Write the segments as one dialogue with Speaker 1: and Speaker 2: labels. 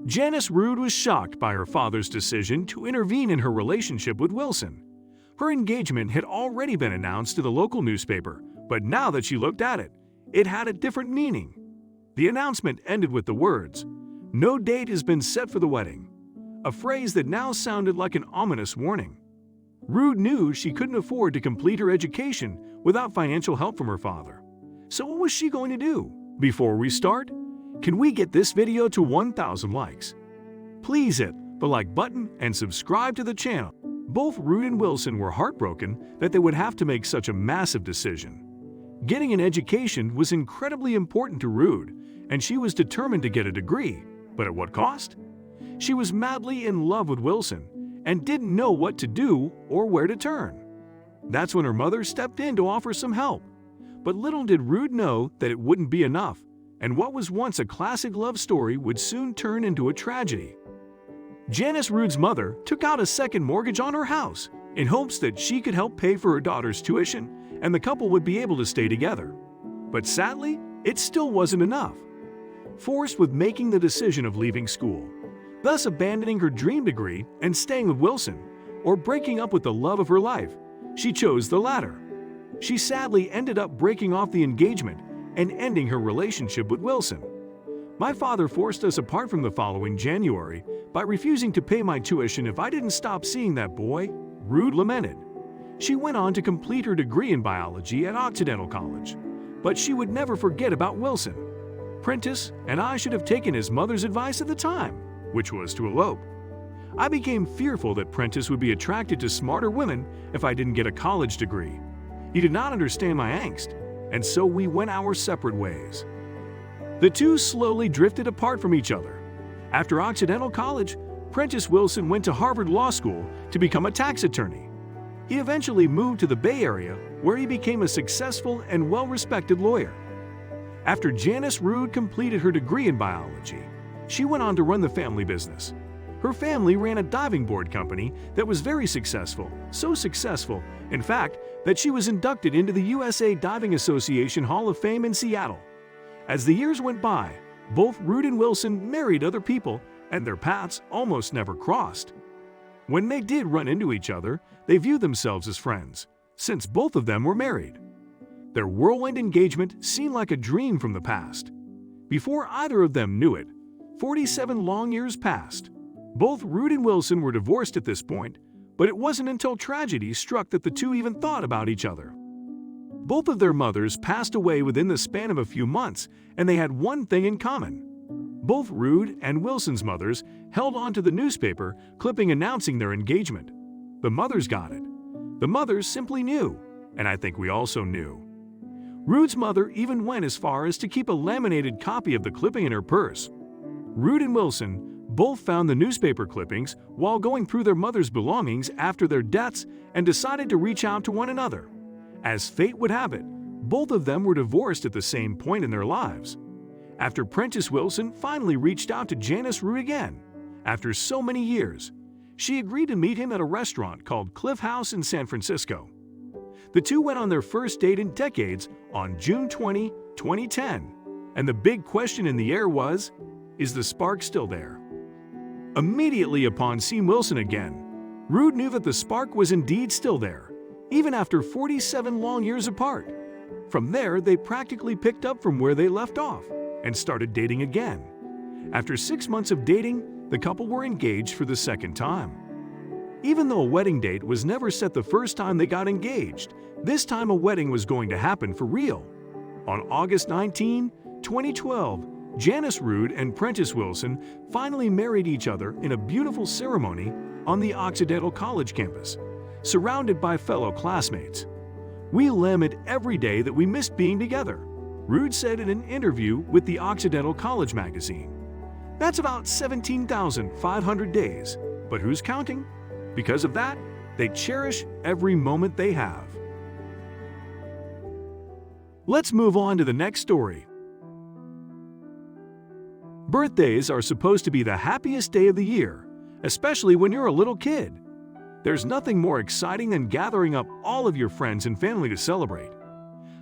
Speaker 1: Janice Rood was shocked by her father's decision to intervene in her relationship with Wilson. Her engagement had already been announced to the local newspaper, but now that she looked at it, it had a different meaning. The announcement ended with the words, "No date has been set for the wedding," a phrase that now sounded like an ominous warning. Rood knew she couldn't afford to complete her education without financial help from her father. So what was she going to do? Before we start, can we get this video to 1,000 likes? Please hit the like button and subscribe to the channel. Both Rood and Wilson were heartbroken that they would have to make such a massive decision. Getting an education was incredibly important to Rood, and she was determined to get a degree, but at what cost? She was madly in love with Wilson and didn't know what to do or where to turn. That's when her mother stepped in to offer some help. But little did Rood know that it wouldn't be enough, and what was once a classic love story would soon turn into a tragedy. Janice Rood's mother took out a second mortgage on her house in hopes that she could help pay for her daughter's tuition and the couple would be able to stay together. But sadly, it still wasn't enough. Forced with making the decision of leaving school, thus abandoning her dream degree and staying with Wilson, or breaking up with the love of her life, she chose the latter. She sadly ended up breaking off the engagement and ending her relationship with Wilson. "My father forced us apart from the following January by refusing to pay my tuition if I didn't stop seeing that boy," Rood lamented. She went on to complete her degree in biology at Occidental College, but she would never forget about Wilson. "Prentice and I should have taken his mother's advice at the time, which was to elope. I became fearful that Prentice would be attracted to smarter women if I didn't get a college degree. He did not understand my angst, and so we went our separate ways." The two slowly drifted apart from each other. After Occidental College, Prentice Wilson went to Harvard Law School to become a tax attorney. He eventually moved to the Bay Area, where he became a successful and well-respected lawyer. After Janice Rood completed her degree in biology, she went on to run the family business. Her family ran a diving board company that was very successful, so successful, in fact, that she was inducted into the USA Diving Association Hall of Fame in Seattle. As the years went by, both Rood and Wilson married other people, and their paths almost never crossed. When they did run into each other, they viewed themselves as friends, since both of them were married. Their whirlwind engagement seemed like a dream from the past. Before either of them knew it, 47 long years passed. Both Rood and Wilson were divorced at this point, but it wasn't until tragedy struck that the two even thought about each other. Both of their mothers passed away within the span of a few months, and they had one thing in common. Both Rood and Wilson's mothers held on to the newspaper clipping announcing their engagement. The mothers got it. The mothers simply knew, and I think we also knew. Rood's mother even went as far as to keep a laminated copy of the clipping in her purse. Rood and Wilson both found the newspaper clippings while going through their mother's belongings after their deaths and decided to reach out to one another. As fate would have it, both of them were divorced at the same point in their lives. After Prentice Wilson finally reached out to Janice Rood again, after so many years, she agreed to meet him at a restaurant called Cliff House in San Francisco. The two went on their first date in decades on June 20, 2010, and the big question in the air was, is the spark still there? Immediately upon seeing Wilson again, Rood knew that the spark was indeed still there, even after 47 long years apart. From there, they practically picked up from where they left off and started dating again. After 6 months of dating, the couple were engaged for the second time. Even though a wedding date was never set the first time they got engaged, this time a wedding was going to happen for real. On August 19, 2012, Janice Rood and Prentice Wilson finally married each other in a beautiful ceremony on the Occidental College campus, surrounded by fellow classmates. "We lament every day that we missed being together," Rood said in an interview with the Occidental College magazine. That's about 17,500 days, but who's counting? Because of that, they cherish every moment they have. Let's move on to the next story. Birthdays are supposed to be the happiest day of the year, especially when you're a little kid. There's nothing more exciting than gathering up all of your friends and family to celebrate.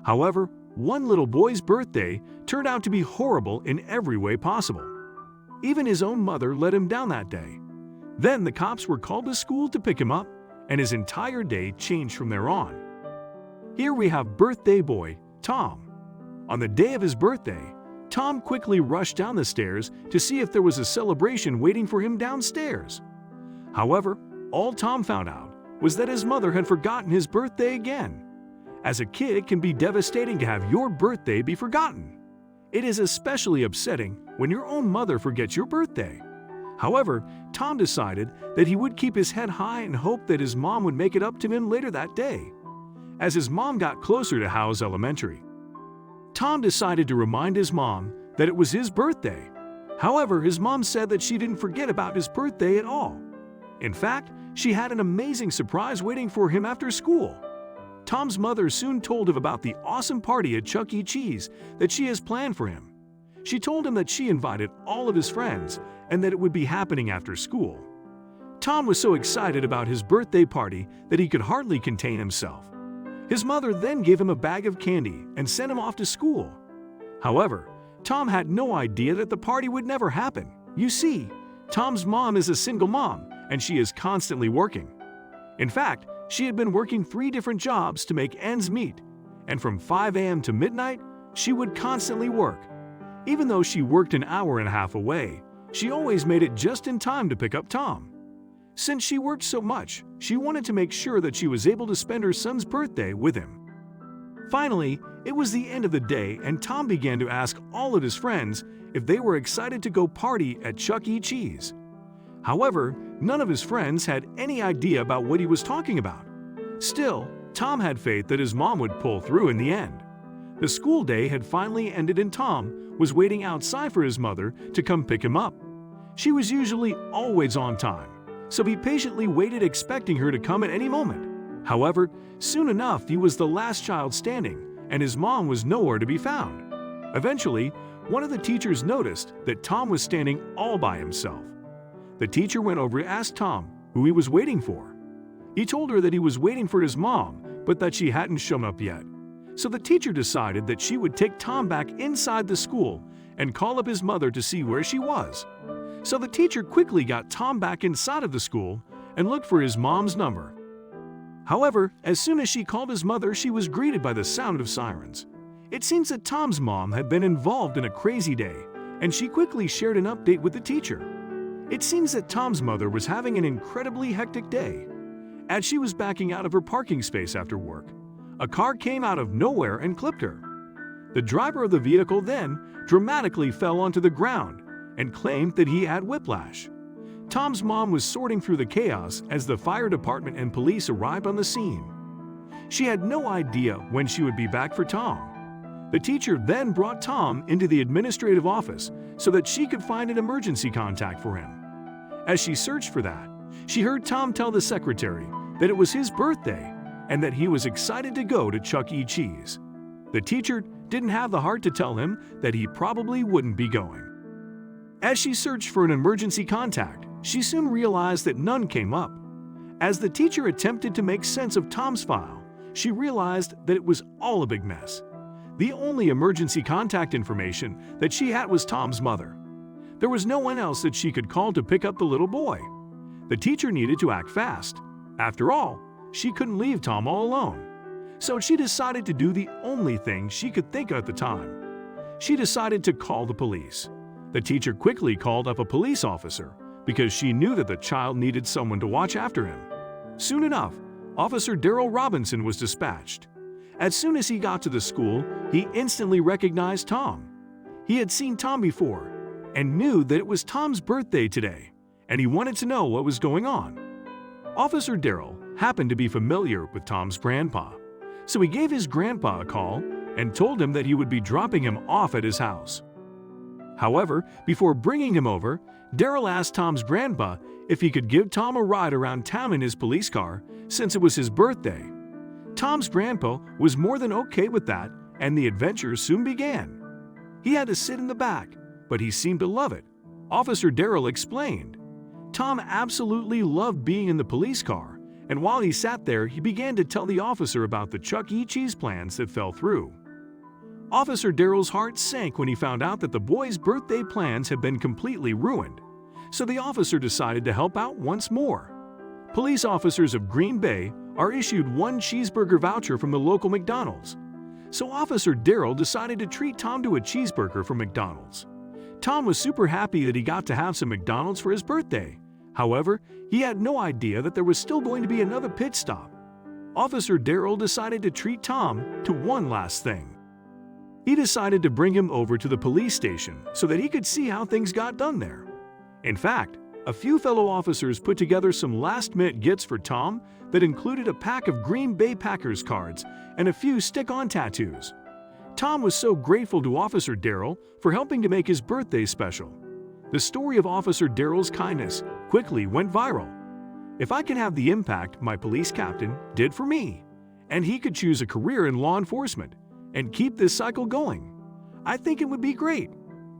Speaker 1: However, one little boy's birthday turned out to be horrible in every way possible. Even his own mother let him down that day. Then the cops were called to school to pick him up, and his entire day changed from there on. Here we have birthday boy Tom. On the day of his birthday, Tom quickly rushed down the stairs to see if there was a celebration waiting for him downstairs. However, all Tom found out was that his mother had forgotten his birthday again. As a kid, it can be devastating to have your birthday be forgotten. It is especially upsetting when your own mother forgets your birthday. However, Tom decided that he would keep his head high and hope that his mom would make it up to him later that day. As his mom got closer to Howes Elementary, Tom decided to remind his mom that it was his birthday. However, his mom said that she didn't forget about his birthday at all. In fact, she had an amazing surprise waiting for him after school. Tom's mother soon told him about the awesome party at Chuck E. Cheese that she has planned for him. She told him that she invited all of his friends and that it would be happening after school. Tom was so excited about his birthday party that he could hardly contain himself. His mother then gave him a bag of candy and sent him off to school. However, Tom had no idea that the party would never happen. You see, Tom's mom is a single mom and she is constantly working. In fact, she had been working 3 different jobs to make ends meet, and from 5 a.m. to midnight, she would constantly work. Even though she worked an hour and a half away, she always made it just in time to pick up Tom. Since she worked so much, she wanted to make sure that she was able to spend her son's birthday with him. Finally, it was the end of the day and Tom began to ask all of his friends if they were excited to go party at Chuck E. Cheese. However, none of his friends had any idea about what he was talking about. Still, Tom had faith that his mom would pull through in the end. The school day had finally ended and Tom was waiting outside for his mother to come pick him up. She was usually always on time, so he patiently waited expecting her to come at any moment. However, soon enough he was the last child standing and his mom was nowhere to be found. Eventually, one of the teachers noticed that Tom was standing all by himself. The teacher went over to ask Tom who he was waiting for. He told her that he was waiting for his mom, but that she hadn't shown up yet. So the teacher decided that she would take Tom back inside the school and call up his mother to see where she was. So the teacher quickly got Tom back inside of the school and looked for his mom's number. However, as soon as she called his mother, she was greeted by the sound of sirens. It seems that Tom's mom had been involved in a crazy day, and she quickly shared an update with the teacher. It seems that Tom's mother was having an incredibly hectic day. As she was backing out of her parking space after work, a car came out of nowhere and clipped her. The driver of the vehicle then dramatically fell onto the ground and claimed that he had whiplash. Tom's mom was sorting through the chaos as the fire department and police arrived on the scene. She had no idea when she would be back for Tom. The teacher then brought Tom into the administrative office so that she could find an emergency contact for him. As she searched for that, she heard Tom tell the secretary that it was his birthday and that he was excited to go to Chuck E. Cheese. The teacher didn't have the heart to tell him that he probably wouldn't be going. As she searched for an emergency contact, she soon realized that none came up. As the teacher attempted to make sense of Tom's file, she realized that it was all a big mess. The only emergency contact information that she had was Tom's mother. There was no one else that she could call to pick up the little boy. The teacher needed to act fast. After all, she couldn't leave Tom all alone. So she decided to do the only thing she could think of at the time. She decided to call the police. The teacher quickly called up a police officer because she knew that the child needed someone to watch after him. Soon enough, Officer Daryl Robinson was dispatched. As soon as he got to the school, he instantly recognized Tom. He had seen Tom before and knew that it was Tom's birthday today, and he wanted to know what was going on. Officer Daryl happened to be familiar with Tom's grandpa, so he gave his grandpa a call and told him that he would be dropping him off at his house. However, before bringing him over, Daryl asked Tom's grandpa if he could give Tom a ride around town in his police car since it was his birthday. Tom's grandpa was more than okay with that, and the adventure soon began. He had to sit in the back, but he seemed to love it. Officer Daryl explained. Tom absolutely loved being in the police car, and while he sat there, he began to tell the officer about the Chuck E. Cheese plans that fell through. Officer Darrell's heart sank when he found out that the boys' birthday plans had been completely ruined, so the officer decided to help out once more. Police officers of Green Bay are issued one cheeseburger voucher from the local McDonald's, so Officer Darrell decided to treat Tom to a cheeseburger from McDonald's. Tom was super happy that he got to have some McDonald's for his birthday. However, he had no idea that there was still going to be another pit stop. Officer Darrell decided to treat Tom to one last thing. He decided to bring him over to the police station so that he could see how things got done there. In fact, a few fellow officers put together some last-minute gifts for Tom that included a pack of Green Bay Packers cards and a few stick-on tattoos. Tom was so grateful to Officer Darrell for helping to make his birthday special. The story of Officer Darrell's kindness quickly went viral. If I can have the impact my police captain did for me, and he could choose a career in law enforcement and keep this cycle going, I think it would be great,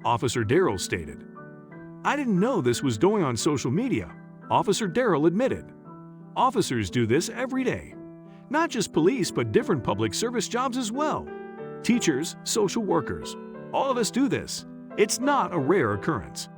Speaker 1: Officer Darrell stated. I didn't know this was going on social media, Officer Darrell admitted. Officers do this every day. Not just police, but different public service jobs as well. Teachers, social workers, all of us do this. It's not a rare occurrence.